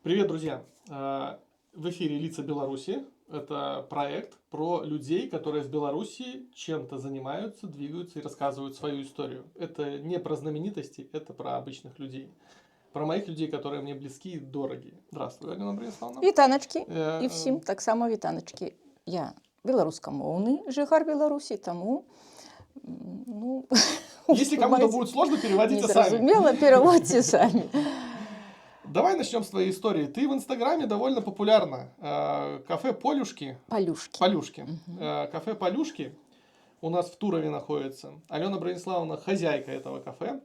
Привет, друзья! В эфире «Лица Беларуси». Это проект про людей, которые в Беларуси чем-то занимаются, двигаются и рассказывают свою историю. Это не про знаменитости, это про обычных людей. Про моих людей, которые мне близки и дороги. Здравствуй, Алена Брониславовна. Вітаночки і всім так само вітаночки. Я беларускамоўны жыхар Беларусі, тому Если кому-то будет сложно, переводите сами. Незразумела, переводьте сами. Давай начнем с твоей истории. Ты в Инстаграме довольно популярна. Кафе Полюшки. Полюшки. Кафе Полюшки у нас в Турове находится. Алена Брониславовна хозяйка этого кафе.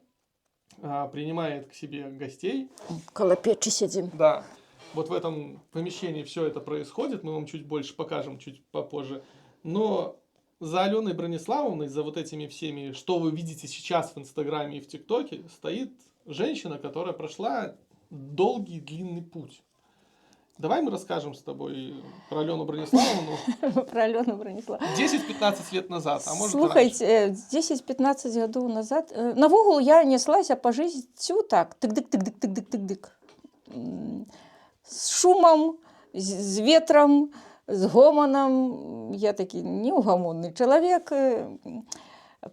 Принимает к себе гостей. Коло печи сидим. Да. Вот в этом помещении все это происходит. Мы вам чуть больше покажем, чуть попозже. Но за Аленой Брониславовной, за вот этими всеми, что вы видите сейчас в Инстаграме и в ТикТоке, стоит женщина, которая прошла долгий, длинный путь. Давай мы расскажем с тобой про Алену Брониславовну. Про Алену Брониславовну. 10-15 лет назад, а может Слухайте, 10-15 годов назад, навогул я неслася по жыццю так, тык-дык-тык-дык-тык-дык-дык. З шумом, з ветром, з гомоном. Я такі неугамонны чалавек,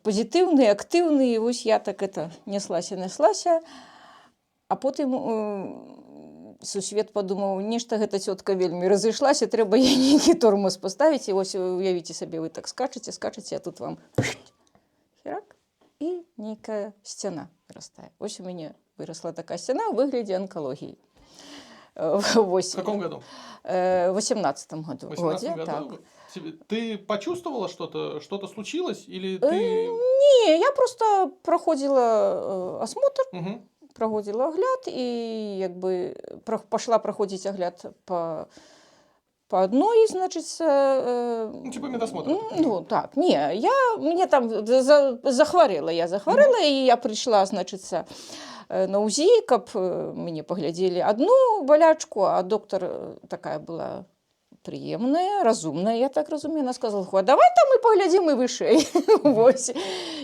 пазітыўны, актыўны. І вось я так это неслася. А потым сусвет падумаў, нешта гэта цётка вельмі разышлася, трэба ей нейкі тормоз паставіць. І вось уявіце сабе, вы так скачаце, а тут вам херак, і нейкая сцяна вырастае. Вось у мяне вырасла такая сцяна ў выглядзе онкалогіі. В каком году? В 18-м году. В 18-м году? Так. Ты почувствовала что-то? Что-то случилось? Или ты... Не, я просто проходила осмотр, проводила огляд, і якби пошла проходить огляд по одной, значит... типа медосмотр. Ну, так, не, мне там захворела, і я прийшла, значит, на УЗИ, каб мне поглядели одну болячку, а доктор такая была приемная, разумная, я так разумею, она сказала, а давай там мы поглядим и вышей.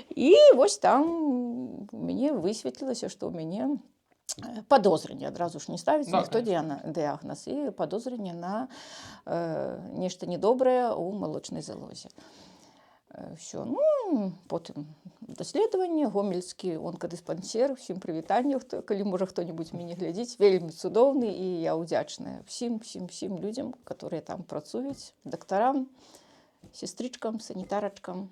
И вот там мне высветлилось, что у меня подозрение, одразу ж не ставится, никто диагноз, и подозрение на нечто недоброе у молочной залозе. Все, ну, потым даследаванне, гомельскі онкадыспансер, усім прывітанне, калі можа хто-нибудь мяне глядзіць, вельмі цудоўны, і я ўдзячная всім людзям, которые там працуюць, дактарам, сестричкам, санітарачкам.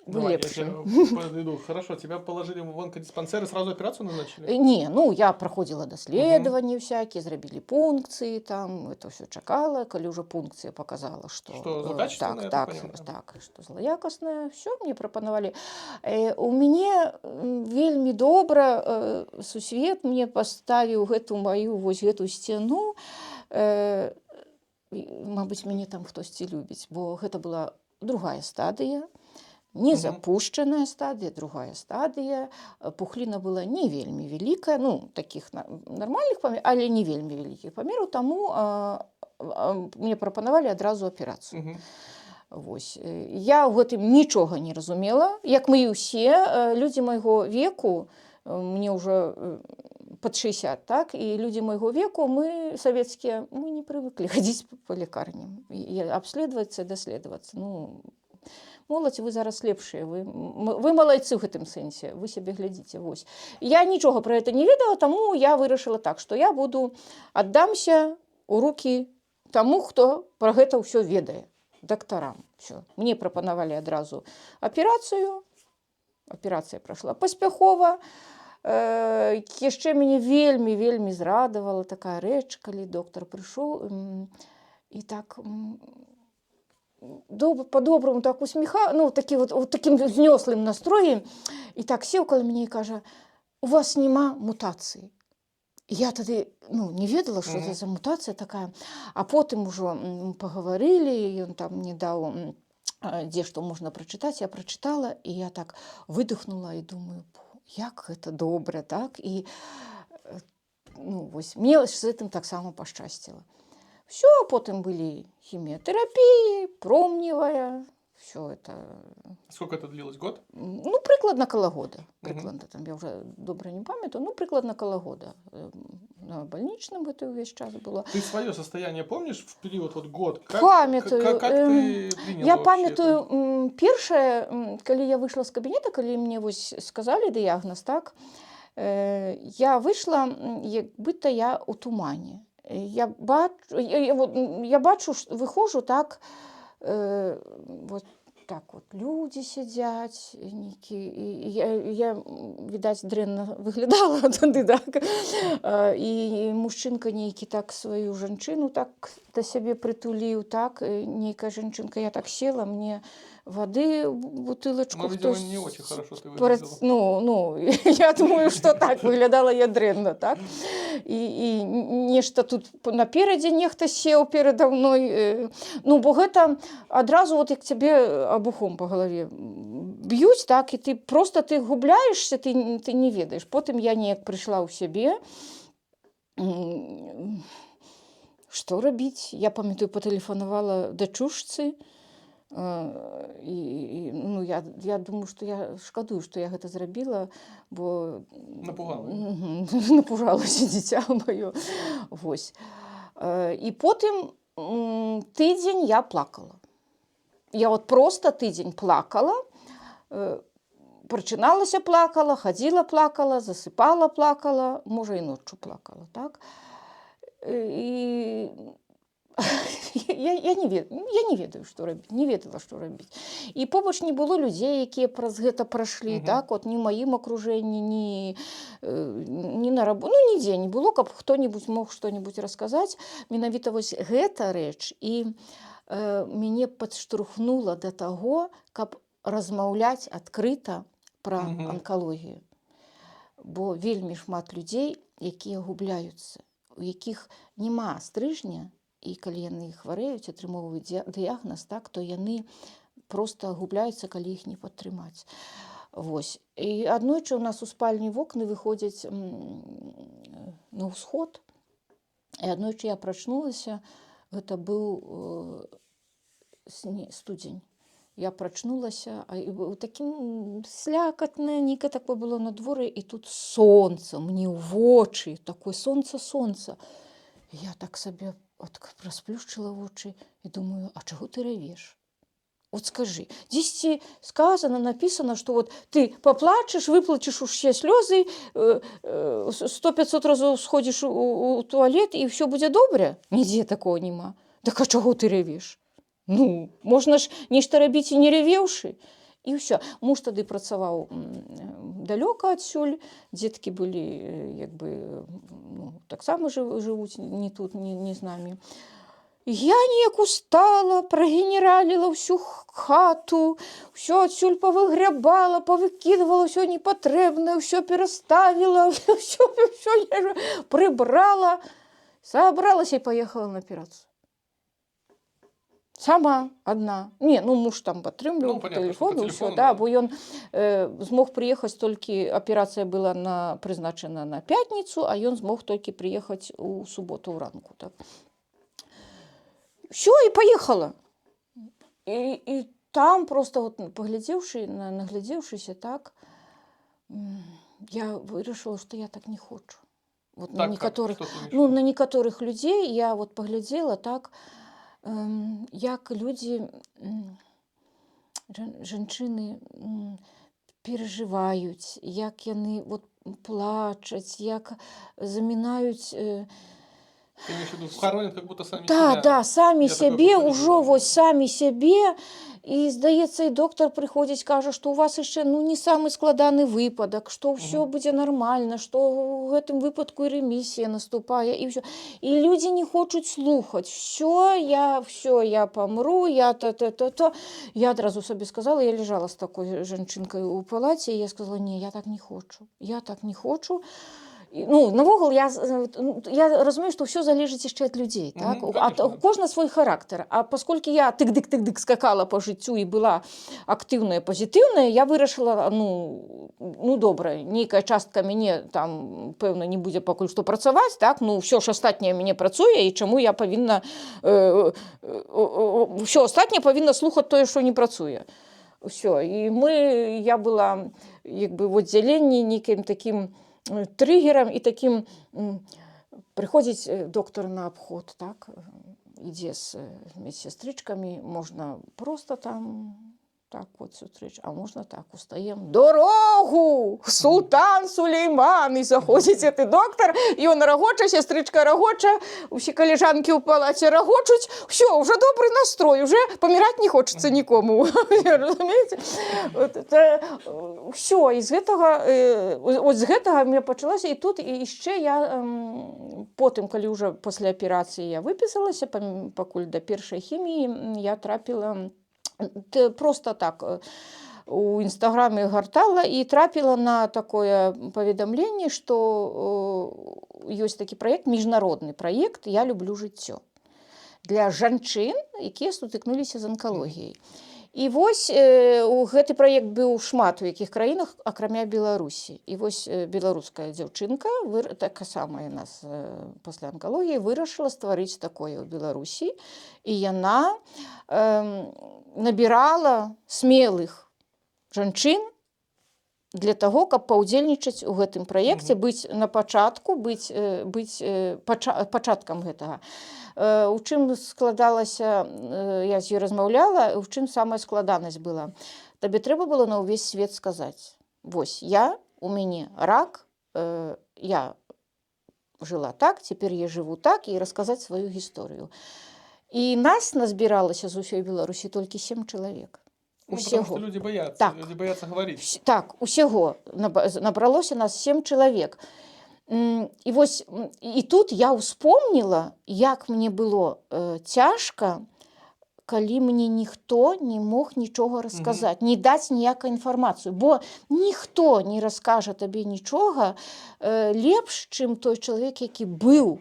Давай, я подойду. Хорошо, тебя положили в онкодиспансер и сразу операцию назначили? Не, ну, я проходила даследаванні всякие, зрабілі пункции, там, это все чакала, калі уже пункция показала, что злокачественное, так, что злоякостное, все мне пропанавалі. У мяне вельмі добра сусвет мне поставіў гэту мою вось гэту сцяну. Мабыць, мяне там хтосьці любіць, бо гэта была другая стадыя. Не запущенная стадия, другая стадия. Пухлина была не вельмі великая, ну, таких нормальных памеров, але не вельмі великих памеров, тому мне прапанавалі адразу аперацию. Вось. Я ў гэтым нічога не разумела, як мы і ўсе людзі майго веку, мне уже под 60, так, і людзі майго веку, мы савецкія, мы не привыкли хадзіць по лекарням, і абследавацца, даследавацца. Ну, моладзь, вы зараз лепшыя, вы малайцы ў гэтым сэнсе, вы сябе глядзіце, вось. Я нічога про это не ведала, таму я вырашыла так, што я буду аддамся ў рукі таму, хто пра гэта ўсё ведае, дактарам. Всё. Мне прапанавалі адразу аперацыю, аперацыя прайшла паспяхова, яшчэ мяне вельмі зрадавала такая рэч, калі доктар прыйшоў і так... по-доброму так усміхав, ну, таким знёслым настроем, і так сел коло мяне і кажа, у вас нема мутацыі. Я тады, ну, не ведала, что это за мутацыя такая, а потым ужо пагаварылі, ён там мне даў, дзе што можна прачытаць, я прачытала, і я так выдохнула і думаю, як гэта добра, так, і, ну, вось, мне з гэтым таксама пашчасціла. Все, потым былі хіміятэрапіі, промневая, все это. Сколько это длилось? Год? Ну, прикладно коло года. Мгм. Прикладно, там, я вже добре не пам'ятаю, ну, прикладно коло года. На больничном это весь час было. Ты свое состояние помнишь в период вот год? Памятаю, Как ты приняла Я вообще памятаю, это? першае, калі я выйшла з кабінета, калі мне вось сказалі дыягназ, так, я выйшла, як быццам я ў тумане. Я бачу, выходжу, так, вот так вот люди сядзяць, я, відаць, дрэнна выглядала тады, так, і мужчынка нейкі так сваю жанчыну так да сябе прытуліў, так, нейкая жанчынка, я так села, мне вады бутылачку Ну, видимо, не очень хорошо ты Перед, выглядела. я думаю, что так выглядала я дрэнна, так. І нешта тут наперадзе нехта сеў перада мной. Ну, бо гэта адразу, от як цябе абухом по галаве б'юць, так, і ты просто ты губляешься, ты не ведаеш. Потым я неяк прыйшла ў сябе. Што рабіць? Я памятаю, патэлефанавала дачушцы. Ну, я думаю, што я шкадую, што я гэта зрабіла, бо Напугала. напужалася дзіця маё. Вось. І потым тыдзень я плакала. Я вот просто тыдзень плакала, прачыналася плакала, хадзіла плакала, засыпала плакала, можа і ноччу плакала, так. І я не ведаю, што рабіць, не ведала, што рабіць. І побач не было людзей, якія праз гэта прайшлі, так, от ні ў маім акружэнні, ні на работе, ну, нідзе не было, каб хто-небудзь мог што-небудзь расказаць. Менавіта вось гэта рэч і мяне падштурхнула да таго, каб размаўляць адкрыта пра анкалогію. Бо вельмі шмат людзей, якія губляюцца, у якіх няма стрыжня, і калі яны хварэюць, атрымоўваюць дыягназ, так, то яны проста губляюцца, калі іх не падтрымаць. Вось. І аднойчы у нас у спальні вокны выходзяць на ўсход. І аднойчы я прачнулася, гэта быў студзень. Я прачнулася, а ў такім слякатна, нейкае такое было на дворы, і тут сонца мне ў вочы, такое сонца. Я так сабе расплюшчыла вочы і думаю, а чаго ты рэвеш? От скажы, дзесьці сказана, напісана, што вот ты паплачаш, выплачаш усе слёзы, 100-500 разоў сходзіш у туалет і ўсё будзе добре? Нідзе такого няма. Так а чаго ты рэвеш? Ну, можна ж нешта рабіць і не рэвеўшы. І ўсё. Муж тады працаваў далёка адсюль, дзеткі былі, як бы, ну, таксама жывуць не тут, не з намі. Я неяк устала, прагенераліла ўсю хату, ўсё адсюль павыгрябала, павыкідвала, ўсё непатрэбнае, ўсё пераставіла, ўсё прыбрала, сабралася і паехала на аперацыю. Сама адна. Не, ну муж там падтрымліваў па тэлефону, ўсё, да, бо ён змог прыехаць толькі, аперацыя была прызначана на пятніцу, а ён змог толькі прыехаць у суботу ўранку, так. Всё, і паехала. І там просто вот наглядзеўшыся, так, я вырашыла, што я так не хочу. Вот на некаторых людзей я вот паглядзела, так, як людзі, жанчыны перажываюць, як яны вот плачаць, як замінаюць. Ты имеешь в виду, хоронят как будто сами себя? Да, самі сябе, ўжо вось самі сябе. І, здаецца, і доктар прыходзіць, кажа, што у вас яшчэ, ну, не самы складаны выпадак, што ўсё будзе нармальна, што ў гэтым выпадку і рэмісія наступае, і ўсё. І людзі не хочуць слухаць. Всё, я памру, я та-та-та-та. Я адразу сабе сказала, я лежала з такой жанчынкай у палаце, і я сказала, не, я так не хочу. Ну, навогул я разумею, што ўсё залежыць яшчэ ад людзей, так? Кожны свой характар. А пасколькі я тык-дык скакала па жыццю і была актыўная, пазітыўная, я вырашыла, ну добра, нейкая частка мяне там, пэўна, не будзе пакуль што працаваць, так? Ну, ўсё ж астатняе мяне працуе, і чаму я павінна... Ўсё астатняе павінна слухаць тое, што не працуе. Усё. І я была, як бы, в аддзяленні нейкім такім триггером и таким приходит доктор на обход, так, ідзе з медсестричками, можна просто там так вот сустрэч, а можна так, устаем, дорогу, султан Сулейман, і заходзіць гэты доктор, і он рагоча, сестрычка рагоча, усе калежанкі ў палаце рагочуць, все, уже добрый настрой, уже паміраць не хочется нікому, разумееце? Все, і з гэтага мне пачалася, і тут яшчэ я потым, калі уже пасля аперацыі я выпісалася, пакуль да першай хіміі, я трапіла просто так у Інстаграме гартала і трапіла на такое паведамленне, што ёсць такі праект, міжнародны праект «Я люблю жыццё» для жанчын, якія сутыкнуліся з анкалогіяй. І вось гэты праект быў шмат у якіх краінах, акрамя Беларусі. І вось беларуская дзяўчынка, такая самая нас пасля анкалогіі, вырашыла стварыць такое ў Беларусі. І яна набірала смелых жанчын для таго, каб паўдзельнічаць у гэтым праекце, быць на пачатку, быць пачаткам гэтага. У чым складалася, я з ёй размаўляла, у чым самая складанасць была. Табе трэба было на ўвесь свет сказаць. Вось, у мяне рак, я жила так, цяпер я жыву так, і расказаць сваю гісторыю. І нас назбіралася з усёй Беларусі толькі 7 чалавек. Ну, потому что люди боятся, так. Люди боятся говорить. Так, усяго набралося нас 7 чалавек. І вось, і тут я ўспомніла, як мне было цяжка, калі мне ніхто не мог нічога расказаць, не даць ніякай інфармацыю, бо ніхто не раскажа табе нічога лепш, чым той чалавек, які быў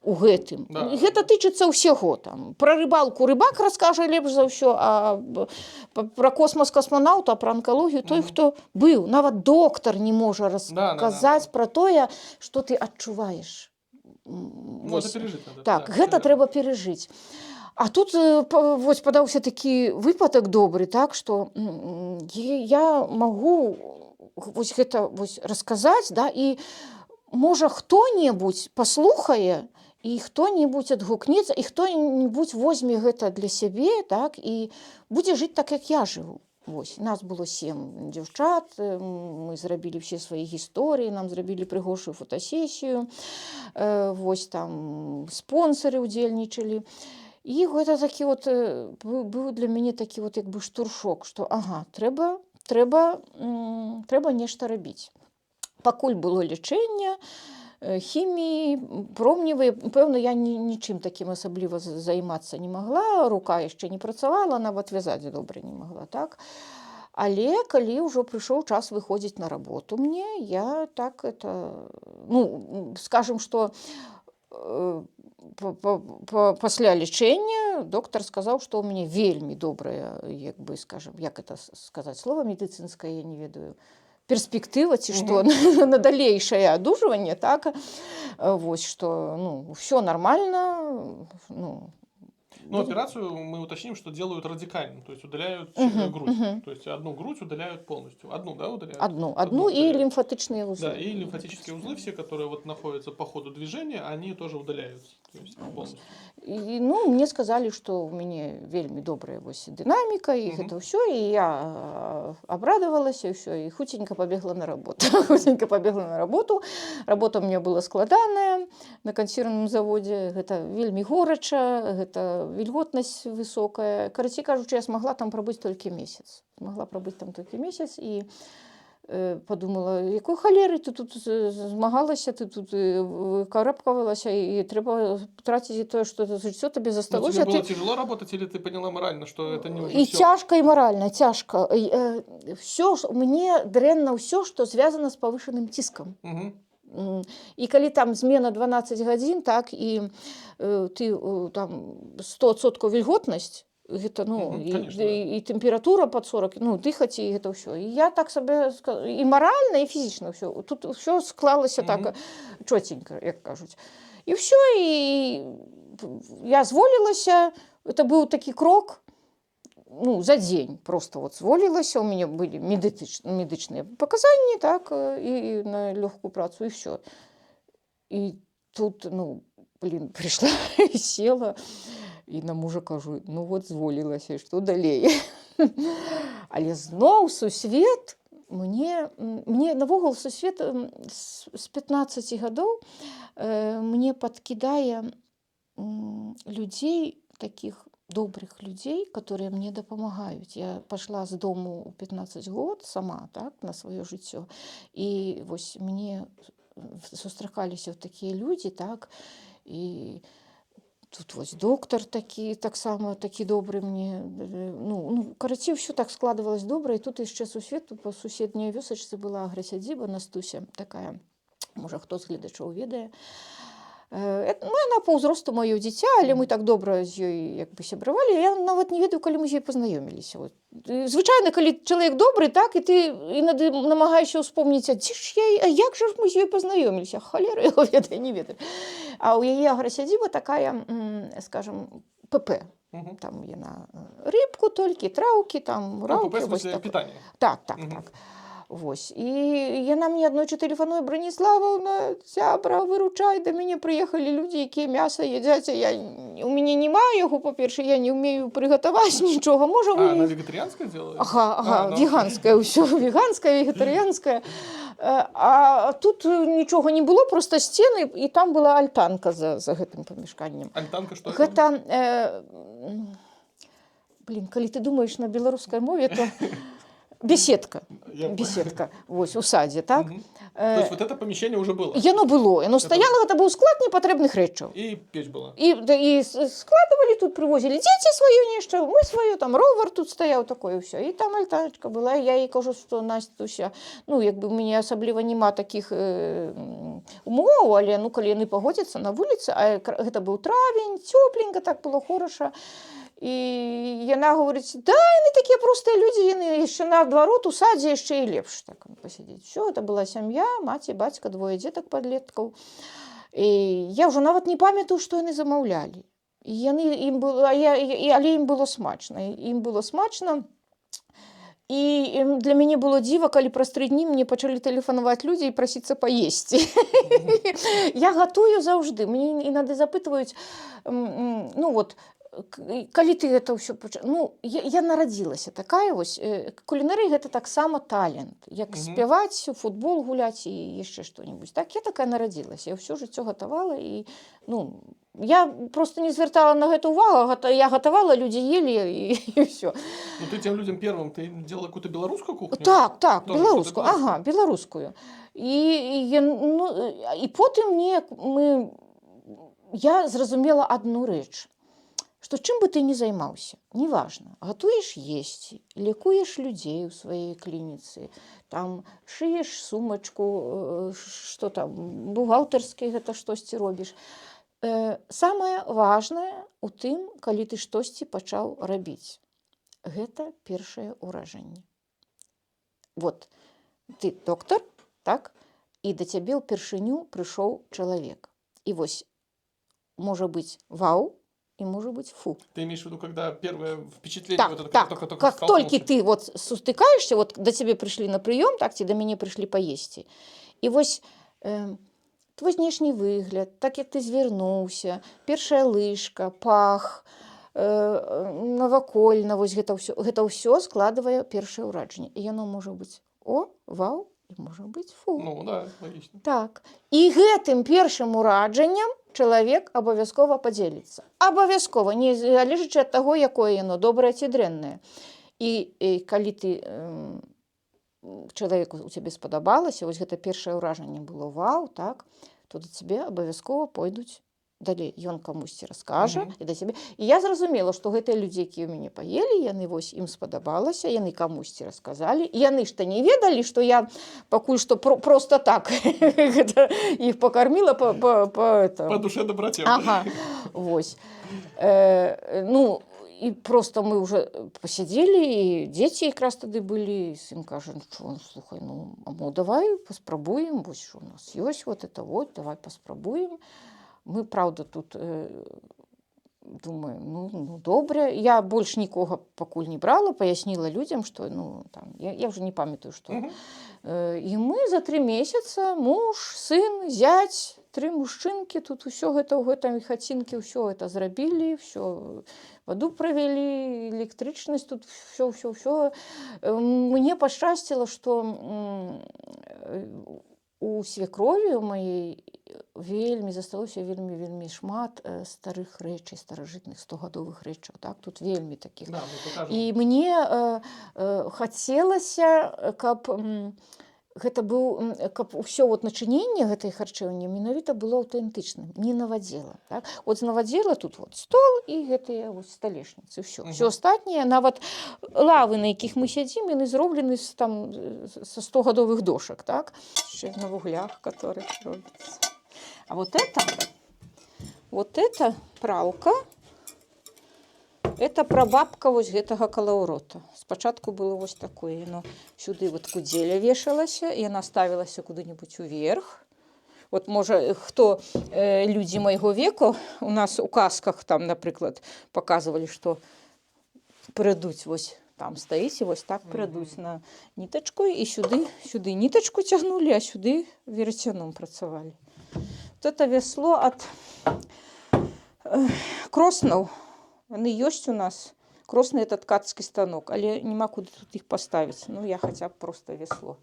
у гэтым. Да. Гэта тычыцца ўсяго. Там. Пра рыбалку рыбак раскажа лепш за ўсё, а пра космас касманаўта, а пра анкалогію той, хто быў. Нават доктар не можа расказаць пра тое, што ты адчуваеш. Можна перажыць. Так, гэта трэба перажыць. А тут вось падаўся такі выпадак добры, так, што я магу вось гэта вось расказаць, да, і можа хто-небудзь паслухае, і хто-небудзь адгукнецца, і хто-небудзь возьме гэта для сябе, так, і будзе жыць так, як я жыву. Вось, нас было 7 дзяўчат, мы зрабілі ўсе свае гісторыі, нам зрабілі прыгожую фотасесію, вось там спонсары ўдзельнічалі. І гэта такі вот, быў для мяне такі вот як бы штуршок, што ага, трэба нешта рабіць. Пакуль было лячэнне, хіміі, промневыя, пэўна, я нічым такім асабліва займацца не магла, рука яшчэ не працавала, нават вязаць добра не магла, так? Але калі ўжо прыйшоў час выходзіць на работу мне, я так скажем, што пасля лячэння доктар сказаў, што ў мяне вельмі добрае, як бы, скажем, як это сказаць, слова медыцынскае, я не ведаю, перспектыва, ці што на далейшае адужванне, так, вось, што, ўсё нармальна, Ну, операцию мы уточним, что делают радикально, то есть удаляют грудь, то есть одну грудь удаляют полностью, одну, да, удаляют? Одну и лимфатичные узлы. Да, и лимфатические узлы, все, которые вот находятся по ходу движения, они тоже удаляются, то есть полностью. І, мне сказали, што у мяне вельмі добрая вось дынаміка, і гэта ўсё, і я абрадавалася, і ўсё, і хутенька пабегла на работу. Работа у меня была складаная на кансервным заводзе, гэта вельмі горача, гэта вільготнасць высокая. Карацей кажучы, я смагла там прабыць толькі месяц. І подумала, якой халеры ты тут змагалася, ты тут карабкавалася, і трэба траціць тое, што жыццё табе засталося. Тебе было тяжело работать, или ты поняла морально, что это не уже і всё? Цяжка, і морально, цяжка. Мне дрэнна ўсё, што звязана з павышаным ціскам. І калі там змена 12 гадзін, так, і ты там 100% вільготнасць, гэта, ну, Конечно, да. і тэмпература пад 40, ну, дыхаць, і гэта ўсё. І я так сабе, і маральна, і фізічна ўсё. Тут ўсё склалася так чотенька, як кажуць. І ўсё, і я зволілася, это быў такі крок, ну, за дзень просто вот зволілася, у мяне былі медычныя паказанні, так, і на лёгкую працу, і ўсё. І тут, ну, прыйшла і села, і на мужа кажу, ну вот зволілася, што далей? Але зноў сусвет, мне навогул сусвет з 15 гадоў мне падкідае людзей, такіх добрых людзей, которые мне дапамагаюць. Я пашла з дому ў 15 год сама, так, на сваё жыццё. І вось мне сустракаліся такія людзі, так, і тут вось доктар такі, таксама такі добры мне. Ну, карацей, ўсё так складывалось добра, і тут яшчэ сусвет, па суседняй вёсачцы была аграсядзіба Настуся такая, можа, хто з гледачоў ведае. Ну, яна па ўзросту маё дзіця, але мы так добра з ёй як бы сябравалі. Я нават не ведаю, калі мы з ёй пазнаёміліся. Вот. Звычайна, калі чалавек добры, так, і ты намагаешся ўспомніць, а дзе ж я, а як жа ж мы з ёй пазнаёміліся? Халера яго ведае, не ведаю. А ў яе аграсядзіба такая, скажем, ПП. Там яна рыбку толькі, траўкі, там, ПП, мураўкі. в смысле, питание. Так. Вось. І яна мне аднойчы тэлефануе: Браніславаўна, сябра, выручай, да мяне прыехалі людзі, якія мяса едзяць, а у мяне няма яго, па-першае, я не ўмею прыгатаваць нічога. Можа, вы... Она вегетарианская делает? Ага, веганская ўсё, веганская, вегетарыянская. А тут нічога не было, проста сцены, і там была альтанка за гэтым памяшканнем. Альтанка што? Гэта, калі ты думаеш на беларускай мове, то беседка. Беседка. Вось, у садзе, так? То есть вот это помещение уже было? Яно было. Яно стаяло, гэта быў склад непатрэбных рэчаў. И печь была? І складывалі тут, прывозілі дзеці сваё нешта, мы сваё, там ровар тут стаяў, такое ўсё. І там альтаночка была. Я ей кажу, што Настуся, ну, як бы у мяне асабліва няма такіх умоў, але, ну, калі яны пагодзяцца на вуліцы, а гэта быў травень, цёпленька, так было хораша. І яна гаворыць, да, яны такія простыя людзі, яны яшчэ наадварот у садзе яшчэ і лепш так пасядзець. Усё, гэта была сям'я, маці, бацька, двое дзетак падлеткаў. І я ўжо нават не памятаю, што яны замаўлялі. Але ім было смачна. Ім было смачна. І для мяне было дзіва, калі праз 3 дні мне пачалі тэлефанаваць людзі і прасіцца паесці. Я гатую заўжды. Мне інады запытваюць, ну вот, калі ты гэта ўсё пачала... Ну, я нарадзілася такая вось. Кулінарыя гэта таксама талент. Як спяваць, футбол гуляць і яшчэ што-небудзь. Так, я такая нарадзілася. Я ўсё жыццё гатавала і, ну, я просто не звяртала на гэта ўвагу. Я гатавала, людзі елі і ўсё. Ну, ты тем людям первым, ты делала какую-то белорусскую кухню? Так, тоже беларускую. Ага, беларускую. І потым я зразумела адну рэч. Што чым бы ты ні займаўся, неважна, гатуеш есці, лікуеш людзей у сваёй клініцы, там шыеш сумачку, што там, бухгалтарскі гэта штосьці робіш. Самае важнае у тым, калі ты штосьці пачаў рабіць. Гэта першае ўражанне. Вот, ты доктар, так, і да цябе ўпершыню прыйшоў чалавек. І вось, можа быць вау, и может быть фу. Ты имеешь в виду, когда первое впечатление, так, вот это, так, только как только ты вот сустыкаешься, вот до тебе пришли на прием, так ці до мяне пришли поесці. І вось твой знешні выгляд, так як ты звярнуўся, першая лыжка, пах, навакольна, вось гэта ўсё складывае першае ўражанне. І яно можа быць о, вау, і можа быць фу. Ну, да, логічна. Так. І гэтым першым уражаннем чалавек абавязкова падзеліцца. Абавязкова, не залежачы ад таго, якое яно, добрае ці дрэннае. І калі ты чалавеку у цябе спадабалася, вось гэта першае ўражанне было вау, так, то да цябе абавязкова пойдуць далей ён камусьці раскажа Мгм. і да сябе. І я зразумела, што гэтыя людзі, якія ў мяне паелі, яны вось ім спадабалася, яны камусьці расказалі. І яны ж то не ведалі, што я пакуль што проста так гэта іх пакарміла По душе доброте. Ага, вось. Ну, і просто мы уже посядзелі, і дзеці якраз тады былі, і сын кажа, ну, слухай, ну, давай паспрабуем, вось у нас ёсць вот это вот, давай паспрабуем. Мы, правда, тут думаем, ну, добра. Я больш нікога пакуль не брала, паясніла людзям, што, ну, там, я ўжо не памятаю, што. І мы за 3 месяца, муж, сын, зяць, 3 мужчынкі, тут усё гэта ў гэтай хацінкі, ўсё гэта зрабілі, ўсё, ваду правялі, электрычнасць, тут ўсё. Мне пашчасціла, што у свекрові у маёй засталося вельмі шмат старых рэчай, старажытных 100гадовых рэчаў. Так? Тут вельмі такіх. Да, мы покажем. І мне хацелася, каб гэта быў, каб усё вот начыненне гэтай харчэўні менавіта было аўтэнтычным, не навадзела. Так? От з навадзела тут вот стол і гэтыя вось сталешніцы, ўсё. Усё астатняе, нават лавы, на якіх мы сядзім, яны зроблены са 100гадовых дошак, так? Ще на вуглях, которые робяцца. А вот это пралка, это прабабка вось гэтага калаўрота. Спачатку было вось такое, но сюды вот кудзеля вешалася, і яна ставілася куды-нибудь уверх. Вот, можа, хто людзі майго веку, у нас у казках там, напрыклад, паказвалі, што прыдуць вось там стаіць, і вось так прыдуць на нітачку, і сюды нітачку цягнулі, а сюды верацяном працавалі. Вот это весло ад кроснаў. Яны ёсць у нас. Кросны – это ткацкі станок, але нема куды тут іх паставіць. Ну, я хотя бы просто весло.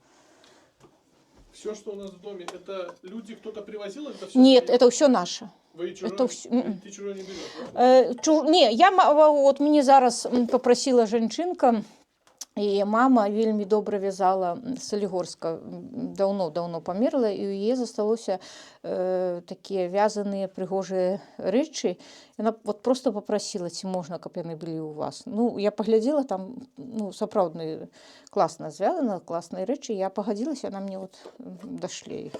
Все, что у нас в доме, это люди, кто-то привозил? Это всё Нет, свои? это все наше. Вы чужое, это всё- ты чужое не берешь, да? Не, я вот мне зараз попросила жанчынка, і мама вельмі добра вязала з Салігорска, даўно памерла, і ў яе засталося такія вязаныя прыгожыя рэчы. Яна вот просто попросила, ці можна, каб яны былі ў вас. Ну, я паглядзела, там, ну, сапраўдна класна звязана, класныя рэчы. Я пагадзілася, яна мне вот дашле іх.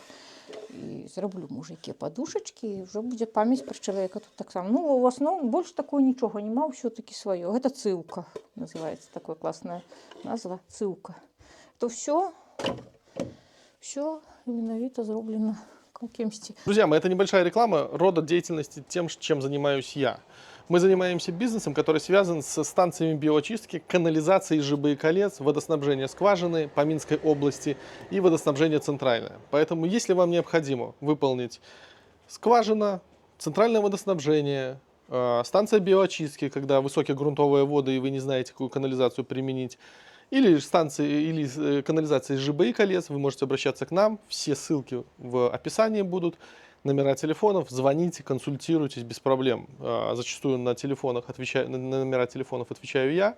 І зраблю, можа, якія падушачкі, і ўжо будзе памяць пра чалавека тут таксама. Ну, у асноўным больш такого нічога няма, ўсё-такі сваё. Гэта цыўка, называецца, такая класная назва, цыўка. То все менавіта зроблена кімсьці. Друзья мои, это небольшая реклама рода деятельности тем, чем занимаюсь я. Мы занимаемся бизнесом, который связан с станциями биоочистки, канализацией ЖБ и колец, водоснабжения скважины по Минской области и водоснабжение центральное. Поэтому, если вам необходимо выполнить скважина, центральное водоснабжение, станция биоочистки, когда высокие грунтовые воды и вы не знаете, какую канализацию применить, или канализация ЖБ и колец, вы можете обращаться к нам. Все ссылки в описании будут. Номера телефонов, звоните, консультируйтесь без проблем. Зачастую на номера телефонов отвечаю я.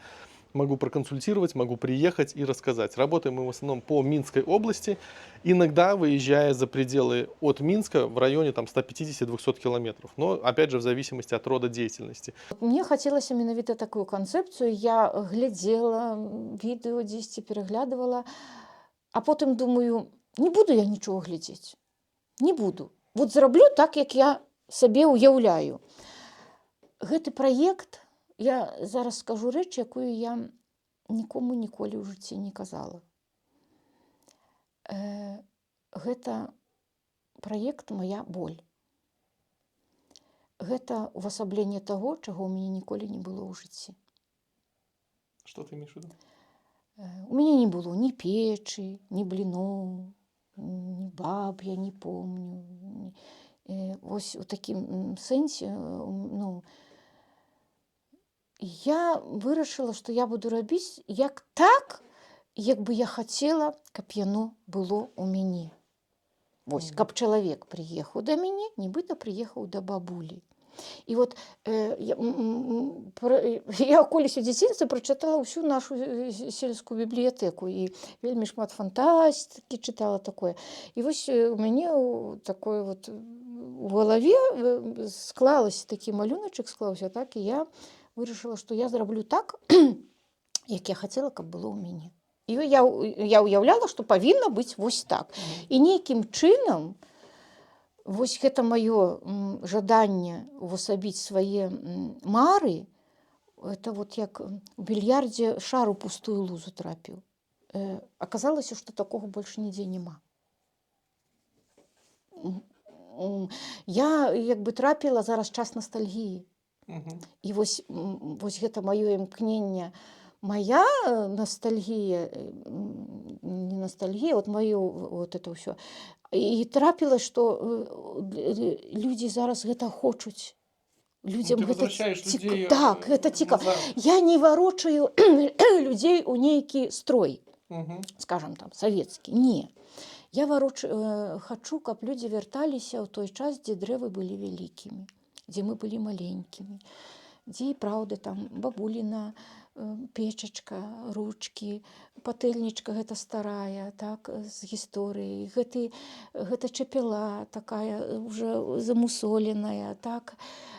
Могу проконсультировать, могу приехать и рассказать. Работаем мы в основном по Минской области, иногда выезжая за пределы от Минска в районе 150-200 километров. Но, опять же, в зависимости от рода деятельности. Мне хацелася менавіта такую канцэпцыю. Я глядзела відэо, дзесьці пераглядывала, а потым думаю, не буду я нічого глядзець. Не буду. Вот зраблю так, як я сабе уяўляю. Гэты праект, я зараз скажу рэч, якую я нікому ніколі ў жыцці не казала. Гэта праект моя боль. Гэта увасабленне таго, чаго ў мяне ніколі не было ў жыцці. Что ты имеешь в виду? У мяне не было ні печы, ні бліноў, ні баб, я не помню. Ось у такім сэнсе, ну, я вырашыла, што я буду рабіць як так, як бы я хацела, каб яно было ў мяне. Вось, каб чалавек прыехаў да мяне, нібыта прыехаў да бабулі. І от я колись у дзяцінстве прачытала ўсю нашу сельскую бібліятэку і вельмі шмат фантастыкі чытала такое. І вось у мяне такое вот у галаве склалася такі малюначак склаўся, так, і я вырашыла, што я зраблю так, як я хацела, каб было ў мяне. І я ўяўляла, што павінна быць вось так. І нейкім чынам вось гэта маё жаданне увасабіць свае мары, это вот як у більярдзе шар у пустую лузу трапіў. Аказалася, што такога больш нідзе няма. Я як бы трапіла зараз час ностальгіі. І вось гэта маё імкненне, моя ностальгія, не ностальгія, вот маё вот это ўсё. І трапіла, што людзі зараз гэта хочуць. Людзям гэта цікава. Так, гэта цікава. Я не варочаю людзей у нейкі строй, скажам там, савецкі. Не. Я хачу, каб людзі вярталіся ў той час, дзе дрэвы былі вялікімі, дзе мы былі маленькімі, дзе і праўда там бабуліна, печачка, ручкі, патэльнічка гэта старая, так, з гісторыяй. Гэта чапела такая уже замусоленая, так.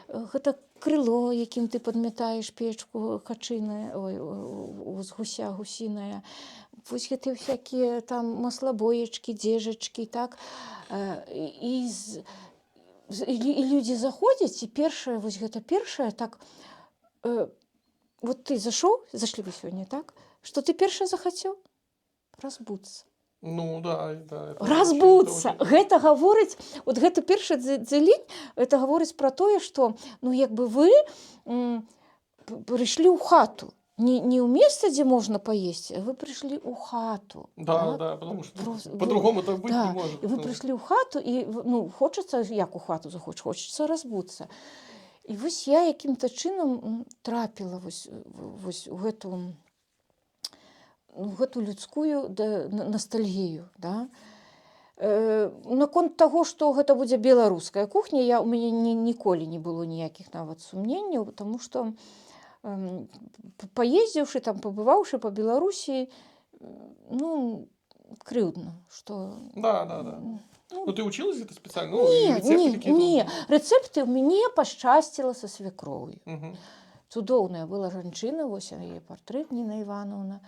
Гэта крыло, якім ты падмятаеш печку хачынае, з гуся гусіная. Вось гэтыя всякія там маслабоечкі, дзежачкі, так. І людзі заходзяць, і першае, вось гэта першае, так, вот ты зашлі вы сёння, так? Што ты першае захацеў? Разбуцца. Ну, да. Разбуцца. Гэта гаворыць, вот гэта першы дзелень, это гаворыць пра тое, што, ну, як бы вы прыйшлі ў хату. Не ў месца, дзе можна паесці, а вы прыйшлі ў хату. Да, потому што по-другому так быць не можа. І вы прыйшлі ў хату, і, ну, хочацца, як у хату захочаш, хочацца разбуцца. І вось я якім-то чынам трапіла вось у гэту людскую ностальгію. Да? Наконт таго, што гэта будзе беларуская кухня, у мяне ніколі не было ніякіх нават сумненняў, таму што паездзіўшы, там, пабываўшы па Беларусі, ну, крыўдна, што... Да. Ну, ты училась где-то специально? Не. Рецепты мне пашчасціла са свекров'ю. Цудоўная была жанчына, вось яе партрэт Ніна Івановна.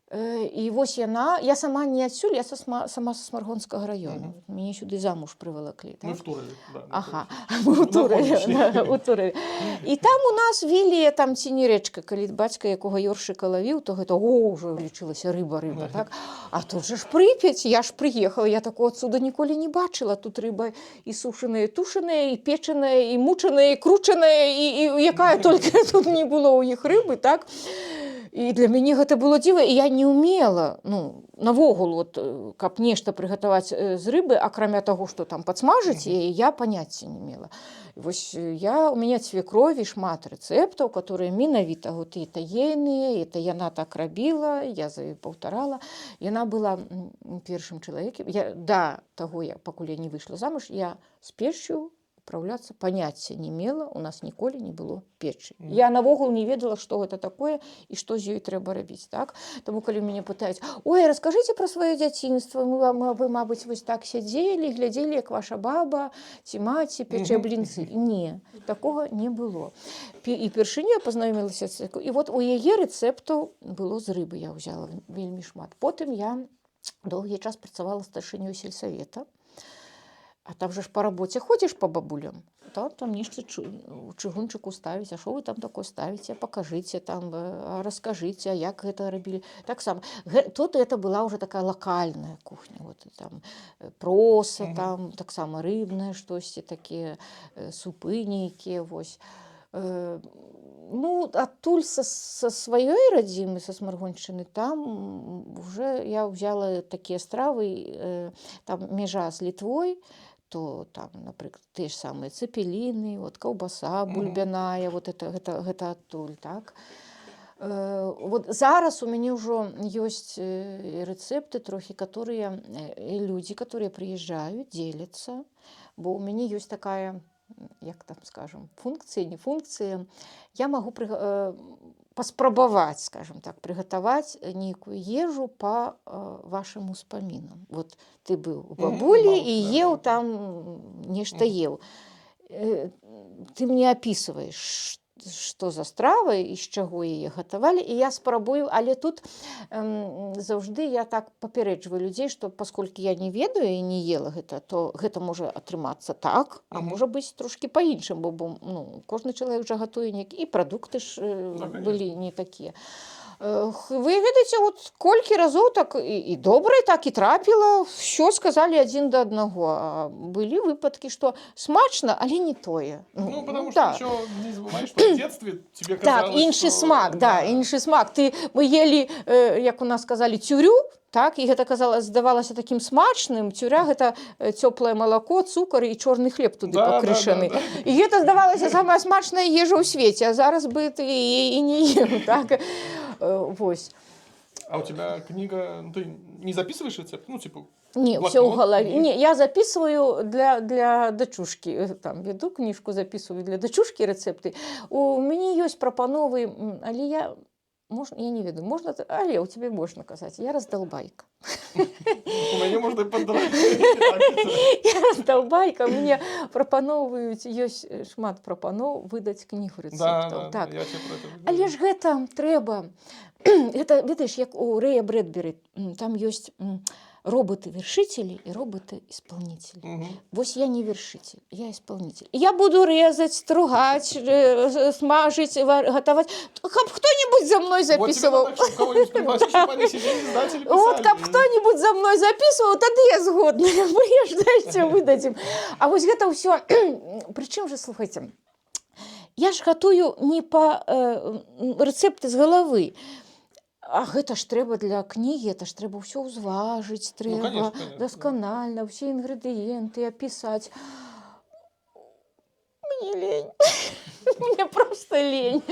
І вось яна, я сама не адсюль, я сама са Смаргонскага раёну. Мяне сюды замуж прывалаклі. Мы в Турове. Ага, мы ў Турове. І там у нас вілія, там ці не рэчка, калі бацька якога ёршыка лавіў, то гэта, ўжо лічылася рыба, так? А тут же ж Прыпяць, я ж прыехала, я такого цуда ніколі не бачыла. Тут рыба і сушаная, і тушаная, і печаная, і мучаная, і кручаная, і якая толькі тут не было ў іх рыбы, так? І для мяне гэта было дзіва, і я не ўмела, ну, навогул, вот, каб нешта прыгатаваць з рыбы, акрамя таго, што там падсмажыць, я паняцця не мела. Вось у мяне свекрові шмат рэцэптаў, которые менавіта вот это ейныя, это яна так рабіла, я за ёй паўтарала. Яна была першым чалавекам. Да таго, пакуль я не выйшла замуж, я з печчю управляцца паняцця не мела, у нас ніколі не было печы. Я навогул не ведала, што гэта такое і што з ёй трэба рабіць, так? Таму калі мяне пытаюць: "Ой, раскажыце пра сваё дзяцінства, вы, мабыць, вось так сядзелі, глядзелі, як ваша баба ці маці печэ блінцы". Не, такога не было. І першыню я пазнаёмілася, і вот у яе рэцэптаў было з рыбы, я ўзяла вельмі шмат. Потым я доўгі час працавала старшынёй сельсавета. А там же ж по работе ходишь по бабулям, там нешта у чыгунчыку ставіць, а што вы там такое ставіце, пакажыце там, раскажыце, як гэта рабілі. Таксама, тут это была уже такая локальная кухня, вот там проса, там таксама рыбнае штосьці, такія супы нейкія, вось. Ну, адтуль са сваёй радзімы, са Смаргоншчыны, там уже я ўзяла такія стравы, там мяжа з Літвой, то там, напрыклад, тыя ж самыя цэпеліны, вот каўбаса бульбяная, вот гэта адтуль, так. Вот зараз у мяне ўжо ёсць рэцэпты трохі, людзі, которые прыязджаюць, дзеляцца, бо ў мяне ёсць такая як там скажем, функції, не функції, я магу паспрабаваць, скажем так, прыгатаваць нейкую ежу па вашым успамінам. Вот ты быў у бабулі і еў там нешта еў. Ты мне апісваеш, што за страва і з чаго яе гатавалі, і я спрабую, але тут заўжды я так папярэджваю людзей, што пасколькі я не ведаю і не ела гэта, то гэта можа атрымацца так, а можа быць трошкі па-іншаму, бо ну, кожны чалавек жа гатуе нейкі, і прадукты ж былі не такія. Вы ведаеце, вот колькі разоў так і добра, так і трапіла, ўсё сказалі адзін да аднаго. А былі выпадкі, што смачна, але не тое. Ну, потому что еще не забывай, что в детстве тебе казалось, так, іншы что... смак, да, іншы смак. Мы ели, як у нас сказалі, цюрю, так, і гэта здавалася такім смачным. Цюря – гэта цёплае малако, цукар і чорны хлеб туды пакрышаны. І гэта здавалася самая смачная ежа ў свеце, а зараз бы ты і не ел, так. Вось. А у тебя книга, ты не записываешь рецепт? Ну, типа, не, все ў галаве. Не, я записываю для дачушкі. Там веду книжку, записываю для дачушкі рэцэпты. У мяне ёсць прапановы, але я не ведаю, можна, але у тебе можна казаць. Я раздолбайка. У мяне можна падраць. Я раздолбайка, мне прапаноўваюць, ёсць шмат прапаноў выдаць кнігу рэцэптаў. Да, я тебе про это говорю. Але ж гэта трэба. Гэта, ведаеш, як у Рэя Брэдбері, там ёсць роботы-вершители и роботы-исполнители. Вось я не вершитель, я исполнитель. Я буду резать, стругать, смажить, готовать. Каб кто-нибудь за мной записывал. Вот каб кто-нибудь за мной записывал, тады я згодная. Мы ж дайце выдадзім. А вось гэта ўсё. Прычым же, слухайте, я ж гатую не па рэцэпты з галавы. А гэта ж трэба для кнігі, это ж трэба ўсё ўзважыць, трэба дасканальна, ўсе інгрэдыенты апісаць. Мне лень. Мне просто лень.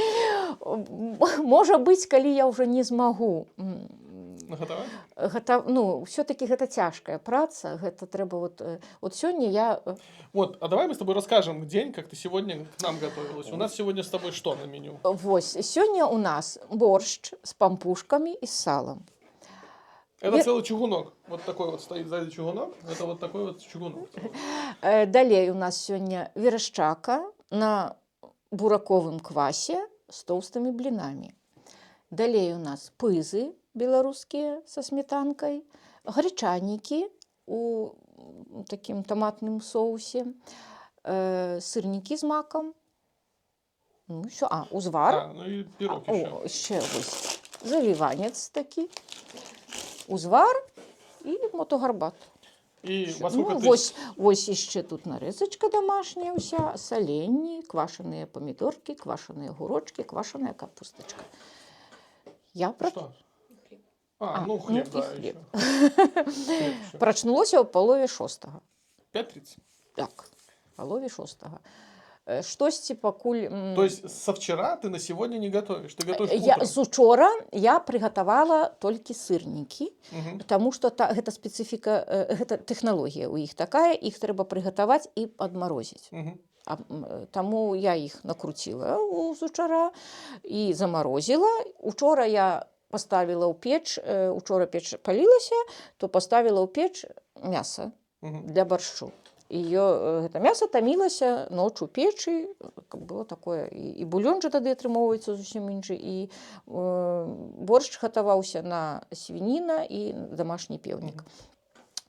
Можа быць, калі я ўжо не змагу. Ну, все-таки гэта цяжкая праца, гэта трэба вот сёння я... Вот, а давай мы с тобой расскажем день, как ты сегодня к нам готовилась. У нас сегодня с тобой что на меню? Вось, сёння у нас борщ с пампушками и с салом. Это целый чугунок. Вот такой вот стоит сзади чугунок. Это вот такой вот чугунок. Далей у нас сёння верашчака на бураковым квасе с тоўстымі блінамі. Далей у нас пызы беларускія со сметанкой, гречаники у таким томатным соусе, сырники с маком, ну, еще, узвар. Ну и пирог еще вось завиванец такий, узвар и мотогарбат. И вось еще тут нарезочка домашняя вся, соленья, квашеные помидорки, квашеные огурочки, квашеная капусточка. Я про... ну хлеб, ну, да, хлеб. Прачнулася ў палове 6. 5:30? Так, палове 6. Штосьці пакуль... То есть со вчера ты на сегодня не готовишь? Ты готовишь утром? З учора я прыгатавала толькі сырнікі, потому што гэта спецыфіка, гэта тэхналогія ў іх такая, іх трэба прыгатаваць і падмарозіць. Таму я іх накруціла з учара і замарозіла. Учора я поставила ў печ, учора печ палілася, то поставила ў печ мяса для борщу. Гэта мяса тамілася ноч у печы, было такое, і бульон жа тады атрымоўваецца зусім іншы, і борщ гатаваўся на свініна і домашні пеўнік.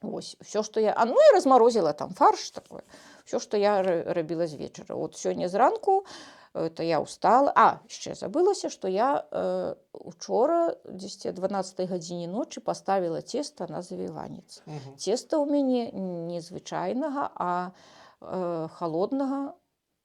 Вось, все, што я... ну, і размарозила там фарш такое. Все, што я рабіла з вечара. От сёння зранку это я устала. Ще забылася, што я учора, десь о 12 гадзіне ночі, поставила цеста на завіванец. Цеста ў мяне незвычайнага, а холоднага,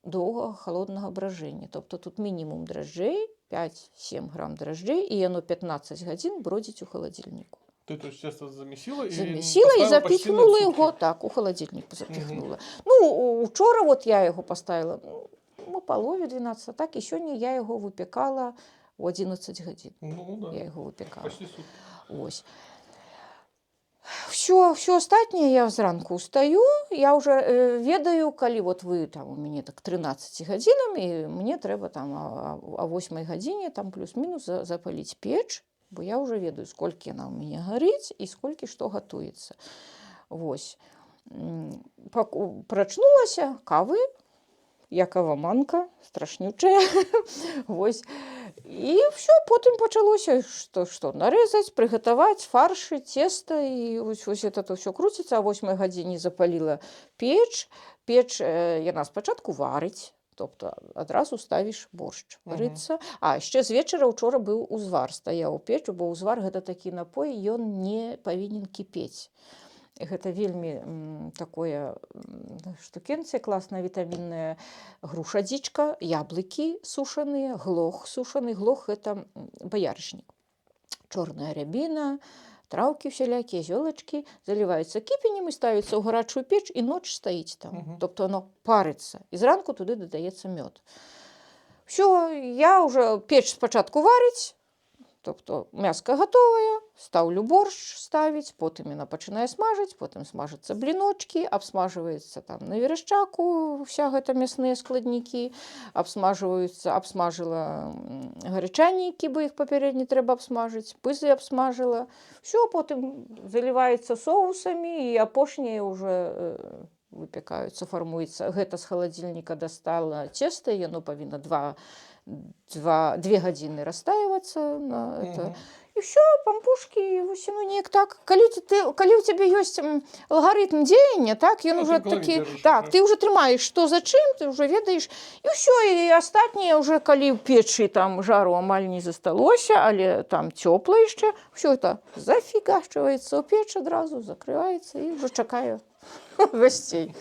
доўгага холоднага бражэння. Тобто тут мінімум дражджэй, 5-7 грам дражджэй, і яно 15 гадзін бродзіць у халадзільніку. Ты то есть тесто замесила і запихнула його, так, у холодильник запихнула. Ну, учора вот я його поставила у полові 12, так, і сьогодні я його випікала у 11 годин. Ну, да. Я його випікала. Почти сутки. Ось. Все астатняе я зранку устаю, я уже ведаю, калі вот вы там у мяне так 13 гадзінам, і мне трэба там а 8 гадзіне там плюс-мінус запаліць печ, бо я уже ведаю, сколькі яна ў мяне гарыць і сколькі што гатуецца. Вось. Прачнулася, кавы, я каваманка, страшнючая. Вось. І все, потым пачалося, што нарэзаць, прыгатаваць фаршы, цеста, і вось это ўсё круціцца. А 8 гадзіне запаліла печ. Печ яна спачатку варыць, тобто адразу ставіш боршч варыцца. А яшчэ з вечара ўчора быў узвар, стаяў у печу, бо ўзвар гэта такі напой, ён не павінен кіпець. Гэта вельмі такое штукенце, класная вітамінная грушадзічка, яблыкі сушаныя, глох сушаны. Глох – гэта баярышнік. Чорная рябіна, траўкі всялякія, зёлачкі заліваюцца кіпенем і ставіцца ў гарачую печ, і ноч стаіць там. Тобто оно парыцца. І зранку туды дадаецца мёд. Все, я уже печ спачатку варыць, тобто мяска гатовая, стаўлю боршч ставіць, потым яна пачынае смажыць, потым смажацца бліночкі, абсмажваецца там на верашчаку вся гэта мясныя складнікі, абсмажыла гарачаннікі, бо іх папярэдне трэба абсмажыць, пызы абсмажыла. Всё, потым заліваецца соусамі, і апошнія ўжо выпякаюцца, фармуецца. Гэта з халадзільніка дастала цеста, яно павінна 2 гадзіны растаиваться на это. І все, пампушкі, вось, ну неяк так. Калі у цябе ёсць алгарытм дзеяння, так, ён уже такі, так, ты уже трымаеш, што за чым, ты уже ведаеш, і ўсё, і астатняе уже, калі ў печы там жару амаль не засталося, але там цёпла яшчэ, ўсё это зафігачваецца ў печ адразу, закрываецца і уже чакаю гасцей.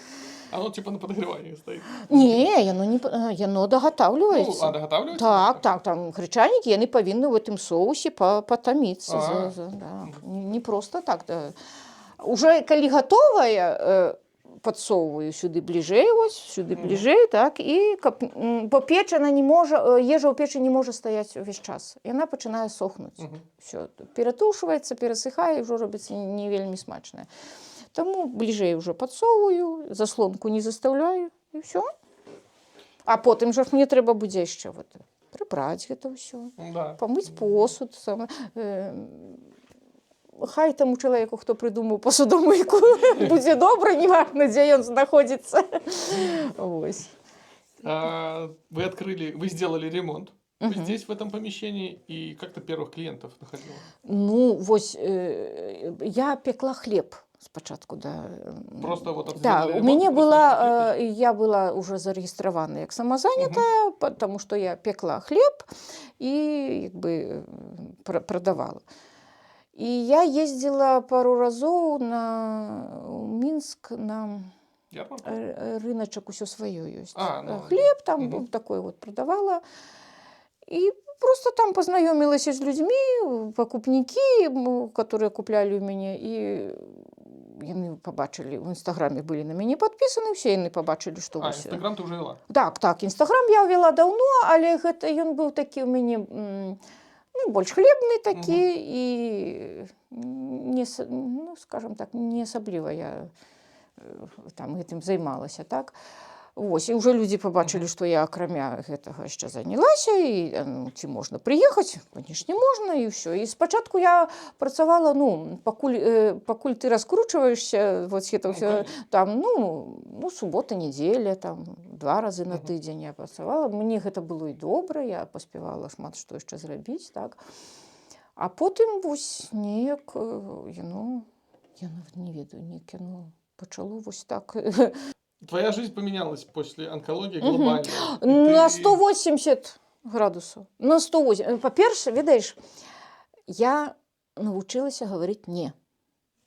Оно типа на подогревании стоит. Не, яно дагатаўліваецца. Ну, дагатаўліваецца? Так, там гречанікі, яны павінны ў гэтым соусе патаміцца. Да. Не просто так. Да. Уже калі гатовая, падсоўваю сюды бліжэй, так, і бо печ яна не можа, ежа ў печы не можа стаяць увесь час. Яна пачынае сохнуць. Всё, ператушваецца, перасыхае, і ўжо робіцца не вельмі смачная. Таму бліжэй уже падсоўваю, заслонку не застаўляю, і ўсё. А потым жа мне трэба будзе яшчэ прыбраць гэта ўсё, памыць посуд. Хай таму чалавеку, хто прыдумаў посудомыйку, будзе добра, неважна, дзе ён знаходзіцца. Вы сделали ремонт здесь, в этом помещении, и как-то первых клиентов находила? Ну, вось, я пекла хлеб. Спачатку, да. Просто вот да, у мяне была, я была уже зарэгістравана як самазанятая, потому что я пекла хлеб і прадавала. І я ездзіла пару разоў у Мінск на рыначак, усё сваё ёсць. Хлеб там такой прадавала. І просто там познаёмілася з людзьмі, пакупнікі, которые купляли у мяне, і яны побачылі, в інстаграме былі на мяне падпісаны, все яны побачылі, што... Інстаграм ты уже вела? Так, інстаграм я вела даўно, але гэта ён быў такі у мяне, больш хлебны такі, і, скажем так, не асабліва я там гэтым займалася, так. Вось, і ўжо людзі пабачылі, што я акрамя гэтага яшчэ занялася, і ці можна прыехаць? Канешне, можна, і ўсё. І спачатку я працавала, пакуль ты раскручваешся, вось гэта ўсё, там, субота, нядзеля, там, 2 разы на тыдзень я працавала. Мне гэта было і добра, я паспявала шмат што яшчэ зрабіць, так. А потым, вось, неяк, яно, я нават не ведаю, неяк яно пачало вось так... Твоя жизнь поменялась после онкологии глобально. На 180 градусов. На 180. По-перше, видишь, я научилась говорить «не».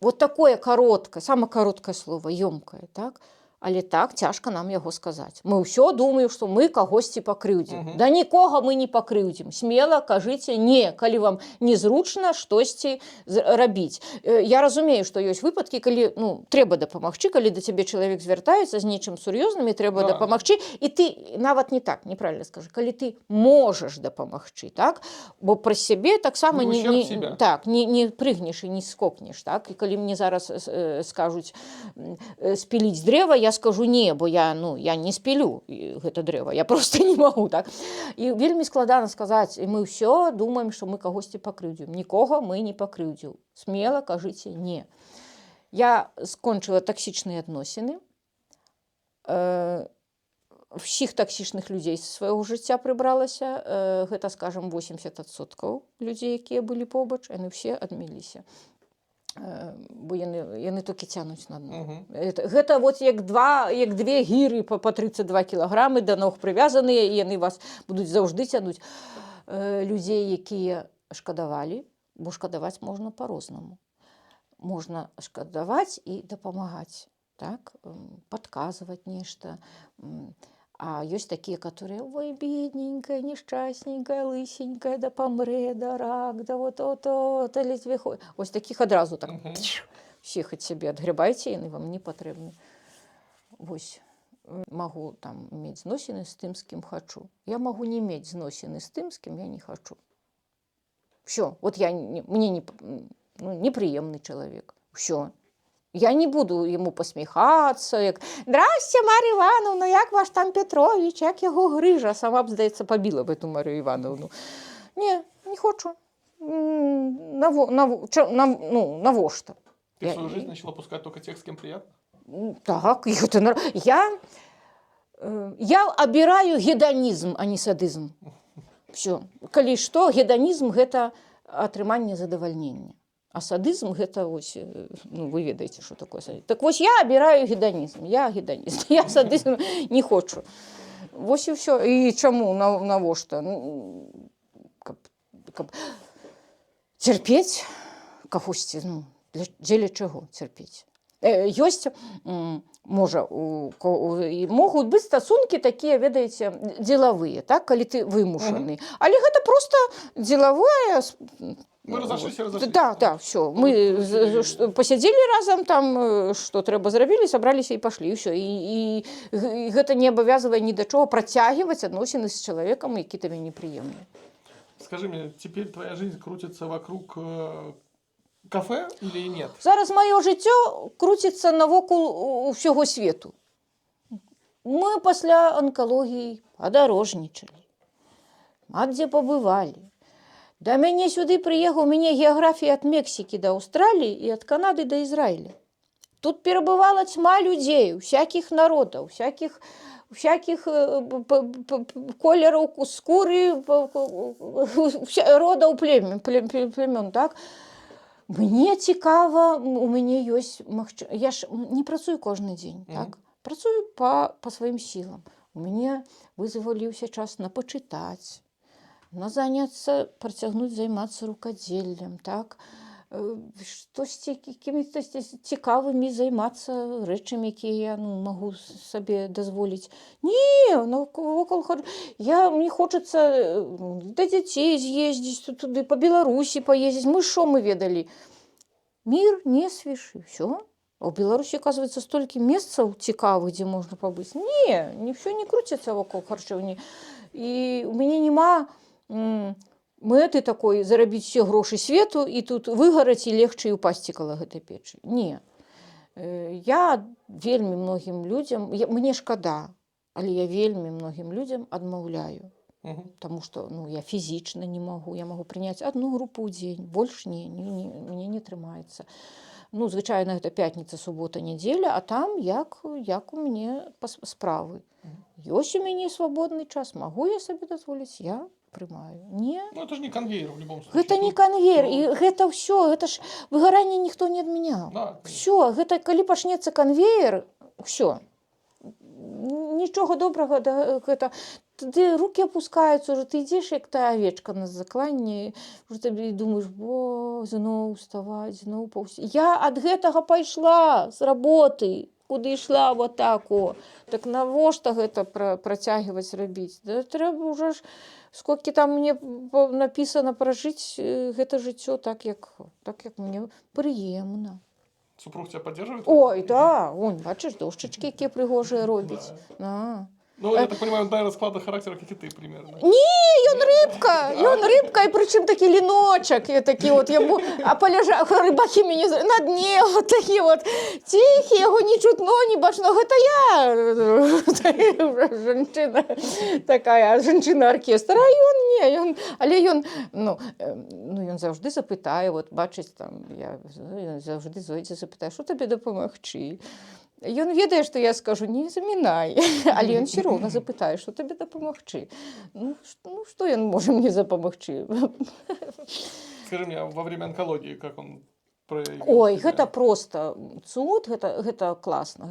Вот такое короткое, самое короткое слово, ёмкое, так? Але так цяжка нам яго сказаць. Мы ўсё думаем, што мы кагосьці пакрыўдзім. Мгм. Да нікога мы не пакрыўдзім. Смела кажыце не, калі вам незручна штосьці рабіць. Я разумею, што ёсць выпадкі, калі трэба дапамагчы, калі да цябе чалавек звяртаецца з нечым сур'ёзным і трэба Да. дапамагчы, і ты нават не так, неправільна скажу, калі ты можаш дапамагчы, так? Бо праз сябе таксама Не ў ущерб себя. так, не прыгнеш і не скокнеш, так? І калі мне зараз скажуць спіліць дрэва, я скажу не, бо я не спілю гэта дрэва, я просто не магу, так? І вельмі складана сказаць, і мы ўсё думаем, што мы кагосьці пакрыўдзім. Нікога мы не пакрыўдзім. Смела кажыце не. Я скончыла таксічныя адносіны. Всіх таксічных людзей з свайго жыцця прыбралася. Гэта, скажам, 80% людзей, якія былі побач, яны ўсе адмяліся. Бо яны толькі цянуць на дно. Гэта вот як две гіры па 32 кілаграмы да ног прывязаныя, і яны вас будуць заўжды цянуць. Людзей, якія шкадавалі, бо шкадаваць можна па-рознаму. Можна шкадаваць і дапамагаць, так? Падказваць нешта. А ёсць такія, которые ой, бедненькая, нешчасненькая, лысенькая, да памрэ, да рак, да вот-то ледзьве ходзіць. Вось такіх адразу так всіх ад сябе адгребайце, яны вам не патрэбны. Вось магу там мець зносіны з тым, з кім хачу. Я магу не мець зносіны з тым, з кім я не хачу. Всё, вот мне непрыемны чалавек. Всё. Я не буду ему посміхацца, як «Здрасце, Мар'я Івановна, як ваш там Петрович, як яго грыжа?» Сама б, здаецца, пабіла б эту Мар'ю Івановну. Не хочу. Навошта? Ты в свою жизнь начала пускать только тех, с кем приятно? Так, я обираю гедонізм, а не садызм. Все. Калі што, гедонізм – гэта атрыманне задавальнення. А садызм – гэта, ось, вы ведаеце, што такое садызм. Так вось я абіраю гедонізм, я гедоніст, я садызм не хочу. Вось і ўсё. І чаму, навошта? Каб цярпець кагосьці, дзеля чаго цярпець? Ёсць, можа, могуць быць стасункі такія, ведаеце, дзелавыя, так, калі ты вымушаны. Але гэта проста дзелавая. Мы разошлись. Да, все. Мы посядзелі разам, там, што трэба зрабілі, сабраліся і пашлі, і ўсё. І гэта не абавязвае ні да чого працягваць адносіны з чалавекам, які табе непрыемны. Скажи мне, теперь твоя жизнь крутится вокруг кафе или нет? Зараз маё жыццё круціцца навокал усяго свету. Мы пасля анкалогіі падарожнічалі. А дзе пабывалі. Да мяне сюды прыехаў, у мяне геаграфія ад Мексікі да Аўстраліі і ад Канады да Ізраіля. Тут перабывала цьма людзей, усякіх народаў, всякіх колераў скуры, родаў племён, так? Мне цікава, у мяне ёсць магчымасць. Я ж не працую кожны дзень, так? Працую па сваім сілам. У мяне вызваліўся час на пачытаць, на заняцца, працягнуць займацца рукадзеллем, так? Штосьці, якімі-то цікавымі займацца рэчамі, якія я магу сабе дазволіць. Не, навокал хаджу. Мне хочацца да дзяцей з'ездзіць туды, па Беларусі паездзіць. Што мы ведалі? Мір не свішы. Всё. А ў Беларусі, оказывается, столькі месцаў цікавых, дзе можна пабыць. Не, ўсё не круціцца вакол харчэўні. І у мяне няма мэты такой зарабіць все грошы свету і тут выгараць і легчы упасці каля гэтай печы. Не. Я вельмі многім людзям, мне шкада, але я вельмі многім людзям адмаўляю. Таму што я фізічна не магу. Я магу прыняць одну групу ў дзень, больш мне не трымаецца. Звычайна гэта пятніца, субота, нядзеля, а там як у мяне справы. Ёсць у мяне свабодны час, магу я сабе дазволіць, я прымаю. Не. Это же не конвейер в любом случае. Гэта не конвейер, і гэта ўсё, гэта ж выгаранне ніхто не адмяняў. Да, всё, гэта калі пачнецца конвейер, всё. Нічога добрага гэта. Ты руки опускаюцца, уже ты ідзеш як та авечка на закланні, уже ты думаеш, зноў уставаць, зноў паўсці. Я ад гэтага пайшла з работы. куды ішла, вот так, о. Так навошта гэта працягваць рабіць? Да трэба ўжо ж, сколькі там мне напісана пражыць гэта жыццё так, як мне прыемна. Супруг тебя поддерживает? Ой, да, вон, бачыш, дошчачкі, якія прыгожыя робіць. Да. Ну, я так понимаю, он, наверное, склада характера, как и ты, примерно. Ён рыбка, і прычым такі ліночак, і такі от яму, а паляжаў, рыбакі мяне на дне, вот такі вот, ціхі, яго не чутно, не бачно, гэта я, жанчына такая, жанчына-аркестр, а ён не, але ён заўжды запытае, вот бачыць там, я заўжды зойдзе запытае, што табе дапамагчы? Ён ведае, што я скажу, не замінай, але ён все роўна запытае, што табе дапамагчы. Ну, што ён можа мне запамагчы? Скажи мне, во время онкологии, как он проявил Ой, себя? гэта просто цуд, гэта класна.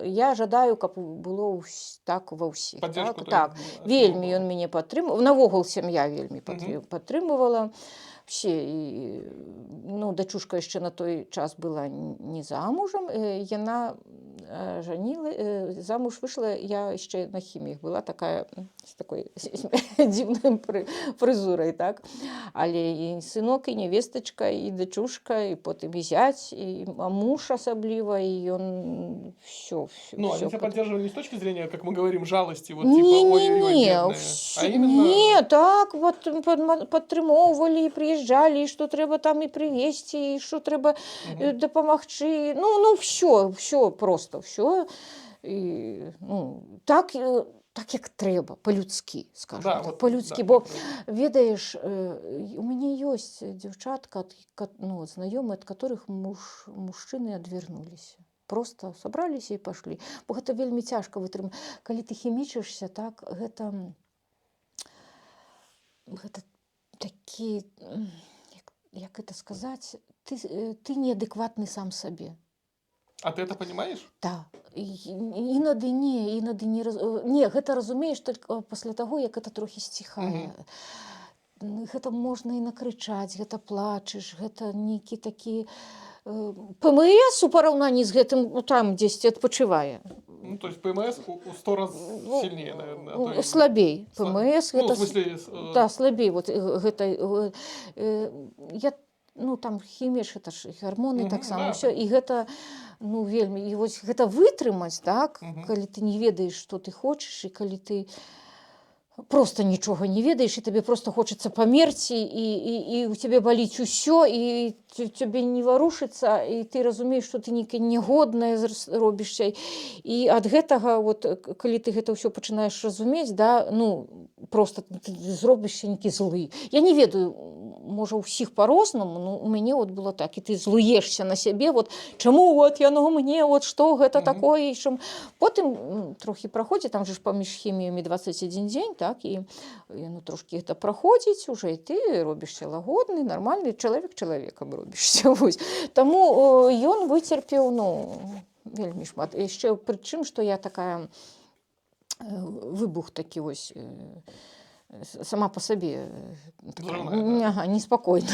Я жадаю, каб было так ва ўсіх. Паддержку Так, вельмі ён мяне падтрымаў. Навогул сям'я вельмі падтрымывала. Все, і, ну, дачушка яшчэ на той час была не замужам, яна замуж вышла, я яшчэ на хіміях была такая, з такой дзіўнай фрызурай, так? Але і сынок, і невестачка, і дачушка, і потым і зяць, і муж асабліва, і ён все. Ну, они тебя поддерживали не с точки зрения, как мы говорим, жалости, вот типа, ой-ой-ой, бедная, а именно... Не, так, вот падтрымоўвалі, прыязджалі, і што трэба там і прывезці, і што трэба дапамагчы. Ну, все просто, все. І, ну, так, як трэба, па-людскі, скажем, Да, так, вот, па-людскі. да, Бо, ведаеш, у мяне ёсць дзяўчатка, ну, знаёмыя, ад которых мужчыны адвярнуліся. Просто сабраліся і пашлі. Бо гэта вельмі цяжка вытрымаць. Калі ты хімічышся, так, гэта такі, як это сказаць, ты неадэкватны сам сабе. А ты это понимаешь? Так. Інады не. Не, гэта разумееш толькі пасля таго, як гэта трохі сціхае. Гэта можна і накрычаць, гэта плачаш, гэта нейкі такі... ПМС у параўнанні з гэтым там дзесьці адпачывае. Ну, то есть ПМС у 100 раз сильнее, наверное. Слабей. ПМС Ну, гэта... в смысле... Да, слабей. Вот гэта... Ну, там хімія, гэта ж гармоны таксама, ўсё. І гэта, ну, вельмі... І вось гэта вытрымаць, так? Калі ты не ведаеш, што ты хочаш, і калі ты просто нічога не ведаеш, і табе просто хочацца памерці, і у цябе баліць усё, і цябе не варушыцца, і ты разумееш, што ты нейкая негодная робішся. І ад гэтага, вот, калі ты гэта ўсё пачынаеш разумець, да, ну, просто ты зробішся нейкі злы. Я не ведаю, можа, у ўсіх па-рознаму, но у мяне вот было так, і ты злуешся на сябе, вот, чаму вот яно мне, вот, што гэта такое, і чым... Потым трохі праходзіць, там же ж паміж хіміямі 21 дзень, так, і яно трошкі гэта праходзіць уже, і ты робішся лагодны, нармальны чалавек чалавекам робішся, вось. Таму ён выцерпеў, ну, вельмі шмат. Яшчэ прычым, што я такая, выбух такі вось, сама по сабе неспакойная.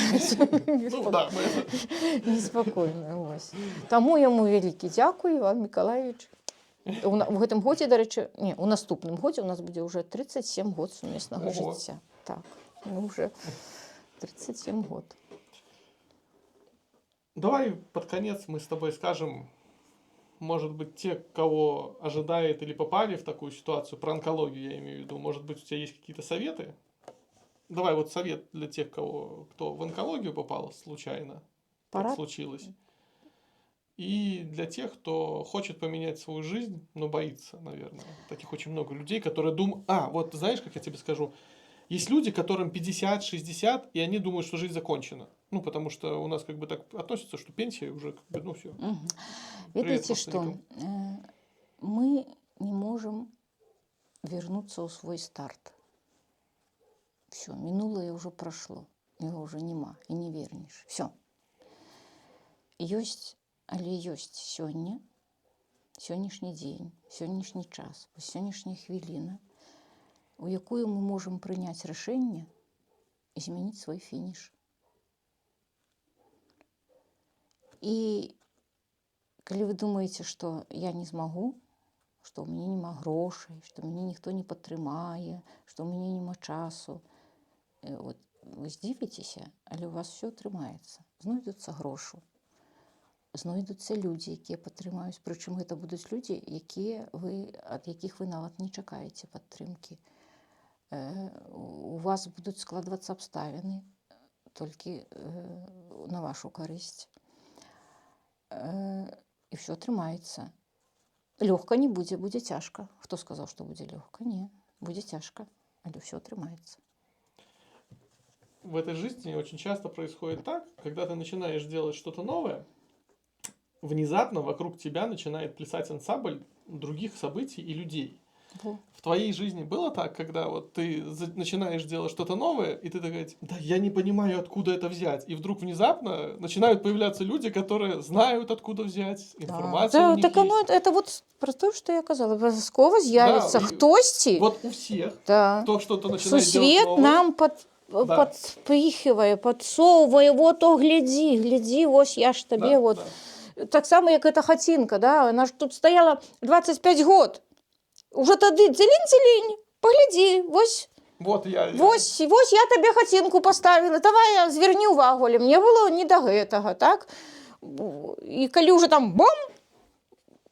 Неспакойная, вось. Таму яму вялікі дзякуй, Іван Мікалаевіч. У гэтым годзе, дарэчы, не, у наступным годзе у нас будзе ўжо 37 год сумеснага жыцця. Так, ну уже 37 год. Давай под конец мы с тобой скажем, может быть, те, кого ожидает или попали в такую ситуацию, про онкологию я имею в виду, может быть, у тебя есть какие-то советы? Давай вот совет для тех, кто в онкологию попал случайно, так случилось. И для тех, кто хочет поменять свою жизнь, но боится, наверное. Таких очень много людей, которые думают... вот знаешь, как я тебе скажу? Есть люди, которым 50-60, и они думают, что жизнь закончена. Ну, потому что у нас как бы так относятся, что пенсия уже как бы, ну, все. Видите, что мы не можем вернуться в свой старт. Все, минулое уже прошло. Его уже нема, и не вернешь. Все. Але ёсць сёння, сённяшні дзень, сённяшні час, сённяшняя хвіліна, у якую мы можам прыняць рашэнне і змяніць свой фініш. І Калі вы думаеце, што я не змагу, што ў мяне няма грошай, што мяне ніхто не падтрымае, што ў мяне няма часу, вот, вы здзівіцеся, але ў вас все атрымаецца. Знойдуцца грошы, знойдуцца людзі, якія падтрымаюць. Прычым гэта будуць людзі, ад якіх вы нават не чакаеце падтрымкі. У вас будуць складвацца абставіны толькі на вашу карысць. І все атрымаецца. Лёгка не будзе, будзе цяжка. Хто сказаў, што будзе лёгка? Не, будзе цяжка, але все атрымаецца. В этой жизни очень часто происходит так, когда ты начинаешь делать что-то новое, внезапно вокруг тебя начинает плясать ансамбль других событий и людей. В твоей жизни было так, когда вот ты начинаешь делать что-то новое, и ты такая, да я не понимаю, откуда это взять. И вдруг внезапно начинают появляться люди, которые знают, откуда взять информацию. Да, так оно, это вот про то, что я казала. Обов'язково з'явиться Да, хтосьці. Вот у всех, Да. кто что-то начинает Сусвет делать новое. нам подпихивае, подсовывае, вот, о, гляди, вось я ж табе, Да, вот. да. Так само, як эта хатинка, да, она ж тут стояла 25 год. Уже тады дзелень, погляди, вось, Вот вось я табе хатинку поставила, давай зверні увагу, але мне было не до гэтага, так? І калі уже там бом,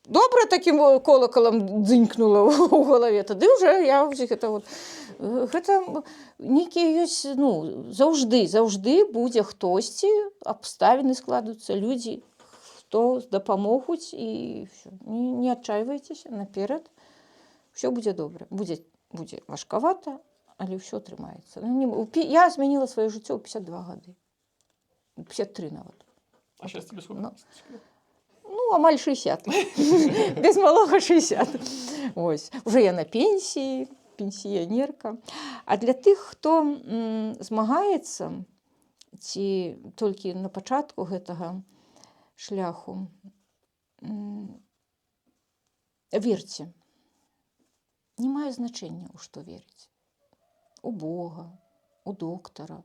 добра таким колоколом дзынькнула ў галаве, тады уже я гэта вот, гэта нейкія ёсць, ну, заўжды будзе хтосьці, абставіны складуцца, людзі, хто дапамогуць, і всё. Не адчайвайцеся, наперад. Все будзе добра. Будзе важкавата, але ўсё атрымаецца. Я змяніла сваё жыццё ў 52 гады. 53 нават. А сейчас тебе сколько? Ну, амаль 60. Без малога 60. Ось. Уже я на пенсіі, пенсіянерка. А для тых, хто змагаецца, ці толькі на пачатку гэтага шляху, верце. Не мае значення, у што верыць. У Бога, у доктара,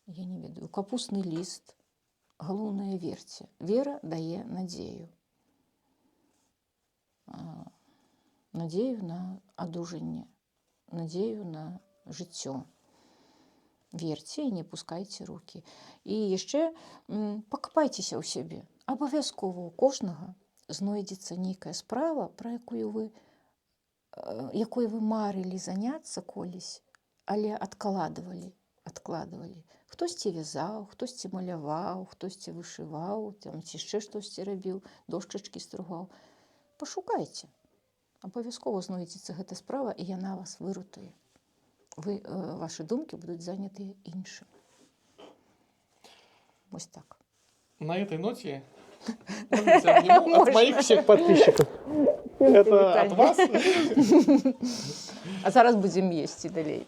я не ведаю, у капустны ліст. Галоўнае, верце. Вера дае надзею. Надзею на адужанне, надзею на жыццё. Верце і не пускайце рукі. І яшчэ пакапайцеся ў сябе. Абавязкова у кожнага знойдзецца нейкая справа, пра якой вы марылі заняцца колісь, але адкладывалі. Хтосьці вязаў, хтосьці маляваў, хтосьці вышываў, ці яшчэ штосьці рабіў, дошчачкі стругаў. Пашукайце. Абавязкова знойдзецца гэта справа, і яна вас выратуе. Вашы думкі будуць занятыя іншым. Вось так. На этой ноте от моих всех подписчиков. Это от вас. А зараз будзем есці далей.